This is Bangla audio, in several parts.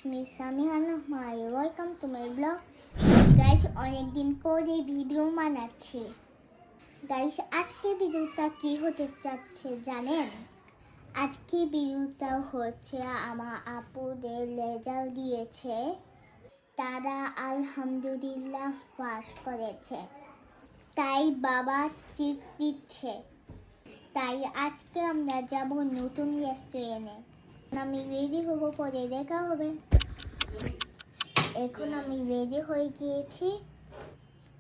me Samihan. Hi, welcome to my vlog. Guys, অনেকদিন পরে ভিডিও বানাচ্ছি। Guys, আজকে ভিডিওটা কি হতে যাচ্ছে জানেন? আজকে ভিডিওটা হচ্ছে আমার আপুদের রেজাল্ট দিয়েছে। তারা আলহামদুলিল্লাহ পাস করেছে। তাই বাবা টিক দিচ্ছে। তাই আজকে আমরা যাব নতুন রেস্টুরেন্টে। আমি রেডি হব, পরে দেখা হবে। এখন আমি রেডি হয়ে গিয়েছি।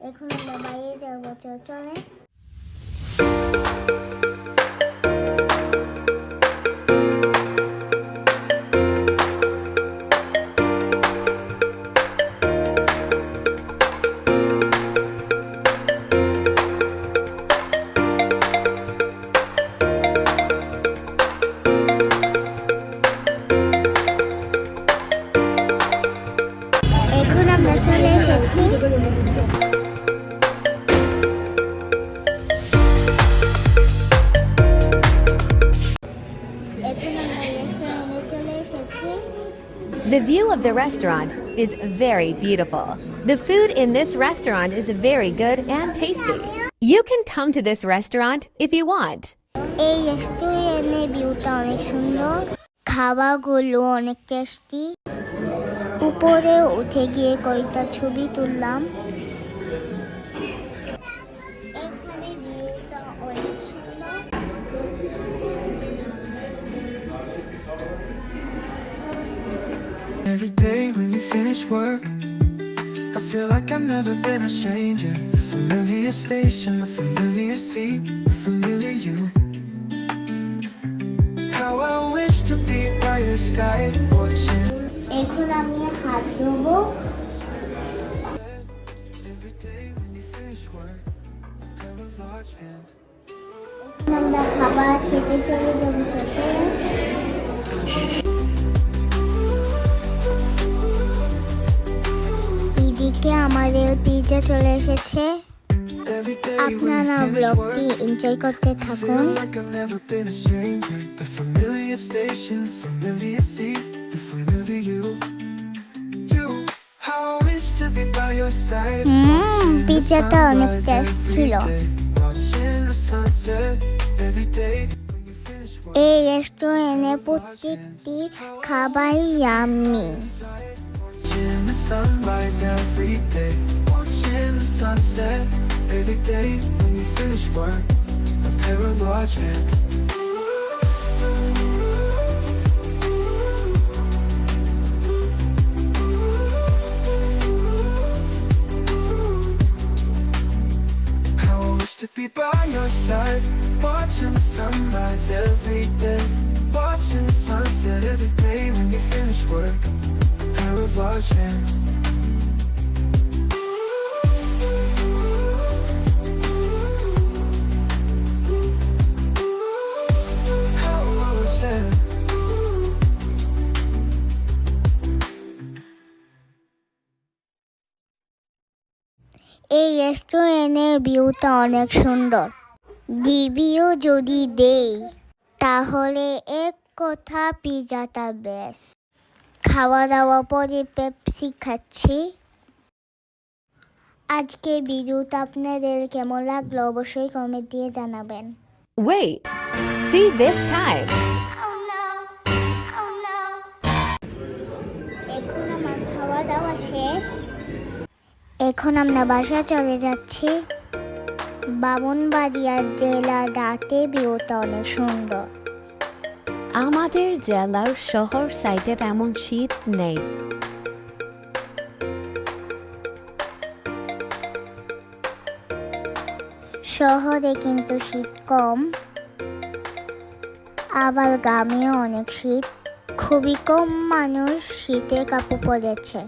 এখন আমরা বাইরে যাব, চলে। এখন আমরা চলে এসেছি। The view of the restaurant is very beautiful. The food in this restaurant is very good and tasty. You can come to this restaurant if you want. এই রেস্টুরেন্টের ভিউটা অনেক সুন্দর, খাবারগুলো অনেক টেস্টি। উপরে উঠে গিয়ে কয়েকটা ছবি তুললাম। এখানে ভিউটা অনেক সুন্দর। Every day when you finish work, I feel like I've never been a stranger. The familiar station, the familiar seat, the familiar you. How I wish to be by your side, watching. এখন আমি হাত ধোবো। Every day when you finish work, pair of large hands. আমরা খাবার খেতে চলে যাবো। এদিকে আমাদের পিজা চলে এসেছে। Every day আপনারা ব্লগটি এনজয় করতে থাকুন। feel like I've never been a stranger. The familiar station, the familiar seat, the familiar you. You, how I wish to be by your side. পিজাটা অনেক টেস্ট ছিল। Watching the sunset every day when you finish work. এই রেস্টুরেন্টে প্রত্যেকটি খাবারই yummy. Watching the sunrise every day. Watching the sunset every day when you finish work. A pair of large hands. How I wish to be by your side. Watching the sunrise every day. Watching the sunset every day when you finish work. A pair of large hands. How I wish that. এই রেস্টুরেন্টের ভিউটা অনেক সুন্দর। রিভিউ যদি দেই তাহলে এক কথা পিজাটা বেশ। খাওয়া দাওয়া পরে পেপসি খাচ্ছি। আজকে ভিডিওটা আপনাদের কেমন লাগলো অবশ্যই কমেন্ট দিয়ে জানাবেন। Wait, see this time. এখন আমার খাওয়া দাওয়া শেষ। এখন আমরা বাসায় চলে যাচ্ছি। বামনবাড়িয়া জেলা রাতে ভিউটা অনেক সুন্দর। আমাদের জেলার শহর সাইডে তেমন শীত নেই। শহরে কিন্তু শীত কম, আবার গ্রামেও অনেক শীত। খুবই কম মানুষ শীতে কাপড় পরেছে।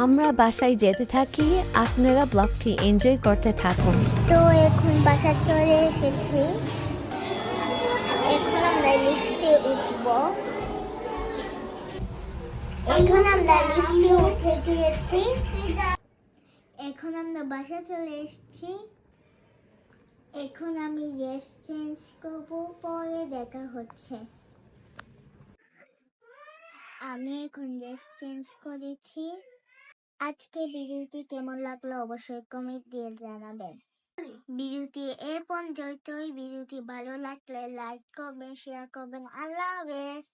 আমরা বাসায় যেতে থাকি, আপনারা ব্লগটি এনজয় করতে থাকুন। তো এখন বাসা চলে এসেছি। এখন আমরা লিফটে উঠব। এখন আমরা লিফটে উঠে গিয়েছি। এখন আমরা বাসা চলে এসেছি। এখন আমি ড্রেস চেঞ্জ করব, পরে দেখা হচ্ছে। আমি এখন ড্রেস চেঞ্জ করেছি। আজকে ভিডিওটি কেমন লাগলো অবশ্যই কমেন্ট দিয়ে জানাবেন। ভিডিওটি এ পর্যন্তই। ভিডিওটি ভালো লাগলে লাইক করবেন, শেয়ার করবেন। আল্লাহ হাফেজ।